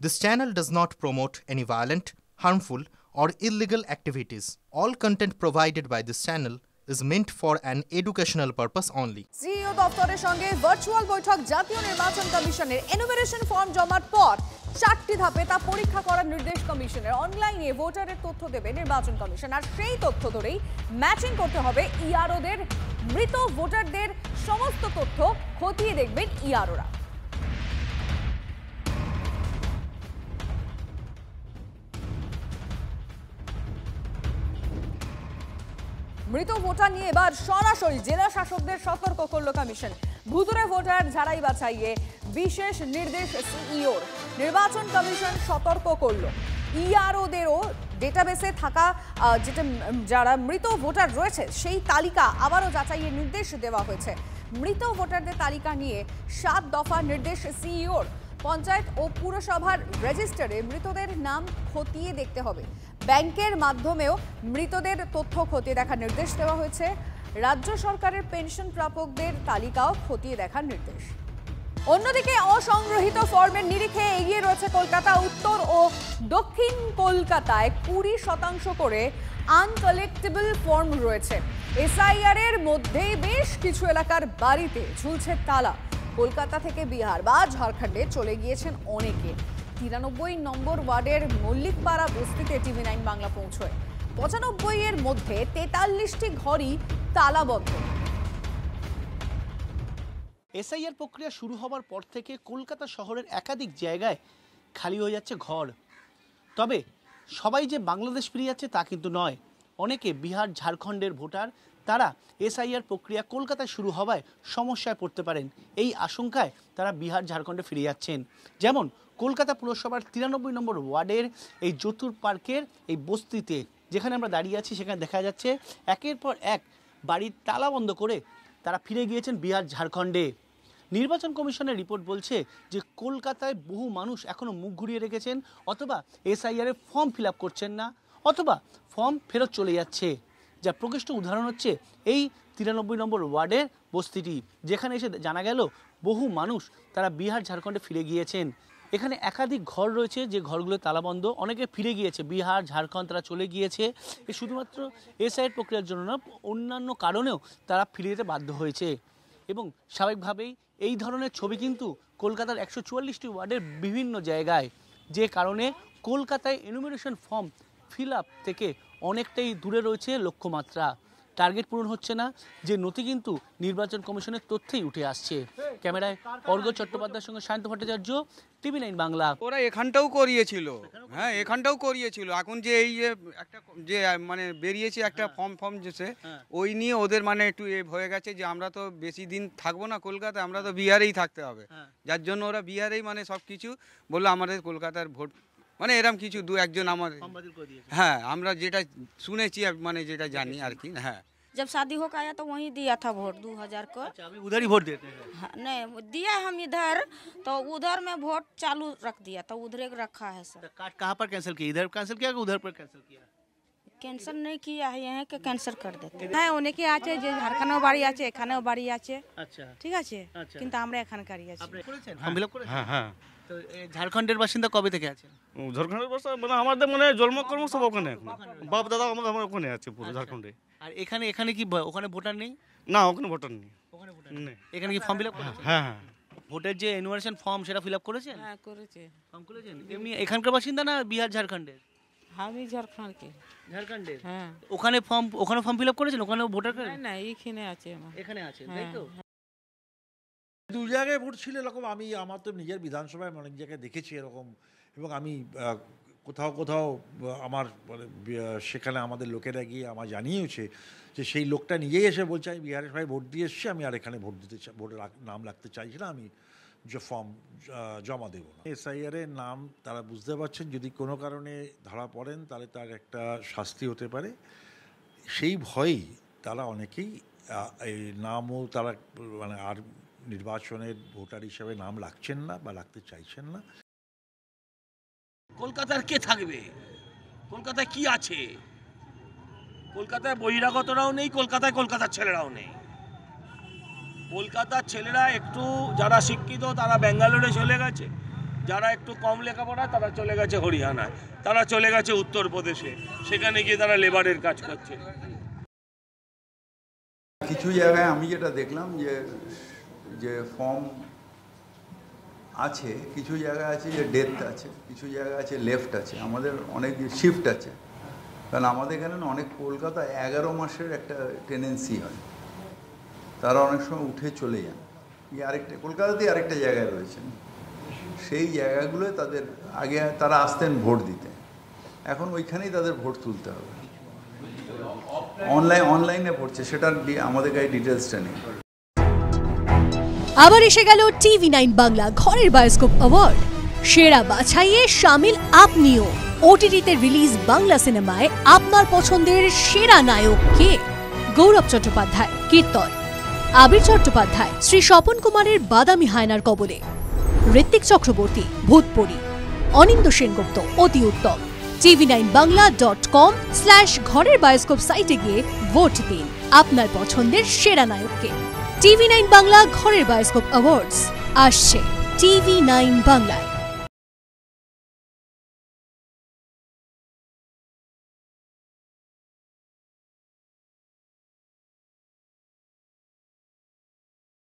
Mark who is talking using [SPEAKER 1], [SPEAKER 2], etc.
[SPEAKER 1] This channel does not promote any violent, harmful, or illegal activities. All content provided by this channel is meant for an educational purpose only.
[SPEAKER 2] CEO দপ্তরের সঙ্গে virtual বৈঠক জাতীয় নির্বাচন কমিশনের enumeration form জমার পর 4টি ধাপে তা পরীক্ষা করার নির্দেশ কমিশনের। অনলাইনে ভোটারের তথ্য দেবে নির্বাচন কমিশন, আর সেই তথ্য ধরেই ম্যাচিং করতে হবে ইআরওদের। মৃত ভোটারদের সমস্ত তথ্য খতিয়ে দেখবেন ইআরওরা। মৃত ভোটার নিয়ে এবার সরাসরি জেলা শাসকদের সতর্ক করল কমিশন। ভুতুড়ে ভোটার ঝাড়াই বাছাইয়ে বিশেষ নির্দেশ সিইওর। নির্বাচন কমিশন সতর্ক করল ইআরওদেরও ডেটাবেসে থাকা যারা মৃত ভোটার রয়েছে সেই তালিকা আবারও যাচাইয়ের নির্দেশ দেওয়া হয়েছে। মৃত ভোটারদের তালিকা নিয়ে 7 দফা নির্দেশ সিইওর। পঞ্চায়েত ও পুরসভার রেজিস্টারে মৃতদের নাম খতিয়ে দেখতে হবে। ব্যাংকের মাধ্যমেও মৃতদের তথ্য খতিয়ে দেখার নির্দেশ দেওয়া হয়েছে। রাজ্য সরকারের পেনশন প্রাপকদের তালিকাও খতিয়ে দেখার নির্দেশ। অন্যদিকে অসংগৃহীত ফর্মের নিরিখে এগিয়ে রয়েছে কলকাতা। উত্তর ও দক্ষিণ কলকাতায় 20% করে আনকালেক্টেবল ফর্ম রয়েছে। এসআইআর এর মধ্যেই বেশ কিছু এলাকার বাড়িতে ঝুলছে তালা। কলকাতা থেকে বিহার বা ঝাড়খণ্ডে চলে গিয়েছেন অনেকে। 93 নম্বর ওয়ার্ডের মল্লিকপাড়া বস্তিতে TV9 বাংলা পৌঁছয়। 95 এর মধ্যে 43টি ঘরই তালাবদ্ধ।
[SPEAKER 3] এসআইআর প্রক্রিয়া শুরু হওয়ার পর থেকে কলকাতা শহরের একাধিক জায়গায় খালি হয়ে যাচ্ছে ঘর। তবে সবাই যে বাংলাদেশ ফিরে যাচ্ছে তা কিন্তু নয়। অনেকে বিহার ঝাড়খণ্ডের ভোটার, তারা এসআইআর প্রক্রিয়া কলকাতায় শুরু হওয়ায় সমস্যায় পড়তে পারেন। এই আশঙ্কায় তারা বিহার ঝাড়খণ্ডে ফিরে যাচ্ছেন। যেমন কলকাতা পুরসভার 93 নম্বর ওয়ার্ডের এই জ্যোতুর পার্কের এই বস্তিতে যেখানে আমরা দাঁড়িয়ে আছি, সেখানে দেখা যাচ্ছে একের পর এক বাড়ির তালা বন্ধ করে তারা ফিরে গিয়েছেন বিহার ঝাড়খণ্ডে। নির্বাচন কমিশনের রিপোর্ট বলছে যে কলকাতায় বহু মানুষ এখনও মুখ ঘুরিয়ে রেখেছেন, অথবা এসআইআর এর ফর্ম ফিল আপ করছেন না, অথবা ফর্ম ফেরত চলে যাচ্ছে। যা প্রকৃষ্ট উদাহরণ হচ্ছে এই 93 নম্বর ওয়ার্ডের বস্তিটি, যেখানে এসে জানা গেল বহু মানুষ তারা বিহার ঝাড়খণ্ডে ফিরে গিয়েছেন। এখানে একাধিক ঘর রয়েছে যে ঘরগুলো তালাবন্ধ। অনেকে ফিরে গিয়েছে বিহার ঝাড়খণ্ড, তারা চলে গিয়েছে শুধুমাত্র এসআইআর প্রক্রিয়ার জন্য না, অন্যান্য কারণেও তারা ফিরে যেতে বাধ্য হয়েছে। এবং স্বাভাবিকভাবেই এই ধরনের ছবি কিন্তু কলকাতার 144টি ওয়ার্ডের বিভিন্ন জায়গায়, যে কারণে কলকাতায় এনুমারেশন ফর্ম ফিল আপ থেকে অনেকটাই দূরে রয়েছে লক্ষ্যমাত্রা। টার্গেট পূরণ হচ্ছে না, যে নথি কিন্তু নির্বাচন কমিশনের তথ্যেই উঠে আসছে। ক্যামেরায় অর্ঘ চট্টোপাধ্যায়ের সঙ্গে শান্ত ভট্টাচার্য, TV9 বাংলা।
[SPEAKER 4] ওরা এখানটাও করিয়েছিল, হ্যাঁ এখানটাও করিয়েছিল। এখন যে এই যে একটা যে মানে বেরিয়েছে একটা ফর্ম যেছে, ওই নিয়ে ওদের মানে একটু হয়ে গেছে যে আমরা তো বেশি দিন থাকবো না কলকাতায়, আমরা তো বিহারেই থাকতে হবে। যার জন্য ওরা বিহারেই মানে সব কিছু বললো আমাদের কলকাতার ভোট মানে এরকম কিছু দু একজন আমাদের, হ্যাঁ আমরা যেটা শুনেছি মানে যেটা জানি আর কি। হ্যাঁ
[SPEAKER 5] जब शादी होकर आया तो वहीं दिया था वोट 2000 को।
[SPEAKER 3] अच्छा, अभी उधर ही वोट देते हैं?
[SPEAKER 5] हाँ, नहीं दिया हम इधर, तो उधर में वोट चालू रख दिया, तो उधर एक रखा है सर।
[SPEAKER 3] कार्ड कहाँ पर कैंसिल किया? इधर कैंसिल किया कि उधर पर कैंसिल किया?
[SPEAKER 5] कैंसिल नहीं किया है, यहाँ के कैंसिल कर देते হ্যাঁ। অনেকে আছে যে ঝাড়খণ্ডেও বাড়ি আছে, এখানেও বাড়ি আছে।
[SPEAKER 3] আচ্ছা
[SPEAKER 5] ঠিক আছে, কিন্তু আমরা এখানকারই আছি।
[SPEAKER 3] আপনি করেছেন ফর্ম ফিল আপ করেছেন?
[SPEAKER 6] হ্যাঁ হ্যাঁ।
[SPEAKER 3] তো ঝাড়খণ্ডের বাসিন্দা কবে থেকে আছেন?
[SPEAKER 6] ঝাড়খণ্ডের বাসা মানে আমাদের মানে জন্মকর্ম সব ওখানে, বাপ দাদা আমার ওখানে আছে পুরো ঝাড়খণ্ডে।
[SPEAKER 3] আর এখানে কি ওখানে ভোটার নেই?
[SPEAKER 6] না ওখানে ভোটার নেই।
[SPEAKER 3] ওখানে ভোটার নেই। এখানে কি ফর্ম ফিল আপ করেছেন?
[SPEAKER 6] হ্যাঁ হ্যাঁ।
[SPEAKER 3] ভোটের যে এনুমারেশন ফর্ম সেটা ফিল আপ করেছেন?
[SPEAKER 5] হ্যাঁ করেছে।
[SPEAKER 3] ফর্ম করেছেন? এমনি এখানকার বাসিন্দা না বিহার ঝাড়খণ্ডের?
[SPEAKER 5] আমি ঝাড়খণ্ড কে।
[SPEAKER 3] ঝাড়খণ্ডের?
[SPEAKER 5] হ্যাঁ।
[SPEAKER 3] ওখানে ফর্ম ফিল আপ করেছেন? ওখানে ভোটার কার্ড?
[SPEAKER 5] না এইখানে আছে আমার।
[SPEAKER 3] এখানে আছে তাই তো?
[SPEAKER 7] দু জায়গায় ভোট ছিল এরকম। আমার তো নিজের বিধানসভায় অনেক জায়গায় দেখেছি এরকম, এবং আমি কোথাও আমার মানে সেখানে আমাদের লোকেরা গিয়ে আমার জানিয়েছে যে সেই লোকটা নিজেই এসে বলছে আমি বিহারের সবাই ভোট দিয়ে এসেছি, আমি আর এখানে ভোট দিতে ভোটের নাম রাখতে চাইছি না, আমি যে ফর্ম জমা দেবো না। এসআইআরের নাম তারা বুঝতে পারছেন যদি কোনো কারণে ধরা পড়েন তাহলে তার একটা শাস্তি হতে পারে, সেই ভয়েই তারা অনেকেই এই নামও তারা মানে আর নির্বাচনের ভোটার হিসেবে নাম রাখছেন না বা রাখতে চাইছেন না।
[SPEAKER 8] কলকাতার কে থাকবে? কলকাতায় কি আছে? কলকাতায় বহিরাগতরাও নেই, কলকাতার ছেলেরাও নেই। কলকাতার ছেলেরা একটু যারা শিক্ষিত তারা ব্যাঙ্গালোরে চলে গেছে, যারা একটু কম লেখাপড়া তারা চলে গেছে হরিয়ানায়, তারা চলে গেছে উত্তরপ্রদেশে, সেখানে গিয়ে তারা লেবারের কাজ করছে।
[SPEAKER 9] কিছু জায়গায় আমি যেটা দেখলাম যে ফর্ম আছে, কিছু জায়গায় আছে যে ডেথ আছে, কিছু জায়গায় আছে লেফট আছে, আমাদের অনেক শিফট আছে। কারণ আমাদের এখানে না অনেক কলকাতা 11 মাসের একটা টেন্ডেন্সি হয়, তারা অনেক সময় উঠে চলে যান, আরেকটা কলকাতাতেই আরেকটা জায়গায় রয়েছেন, সেই জায়গাগুলোয় তাদের আগে তারা আসতেন ভোট দিতে, এখন ওইখানেই তাদের ভোট তুলতে হবে। অনলাইনে পড়ছে, সেটা আমাদের গায়ে ডিটেলসটা নেই।
[SPEAKER 10] আবার এসে গেল TV9 বাংলা ঘরের বায়োস্কোপ অ্যাওয়ার্ড। সেরা বাছাইয়ে শামিল আপনিও। OTT-তে রিলিজ বাংলা সিনেমায় আপনার পছন্দের সেরা নায়ক কে? গৌরব চট্টোপাধ্যায় কীর্তন, আবির চট্টোপাধ্যায় শ্রী স্বপন কুমারের বাদামি হায়নার কবলে, ঋত্বিক চক্রবর্তী ভূতপরি, অনিন্দ্য সেনগুপ্ত অতি উত্তম। tv9bangla.com/ঘরের বায়োস্কোপ সাইটে গিয়ে ভোট দিন আপনার পছন্দের সেরা নায়ককে। TV9 বাংলা ঘরের বায়োস্কোপ অ্যাওয়ার্ডস আসছে TV9 বাংলায়।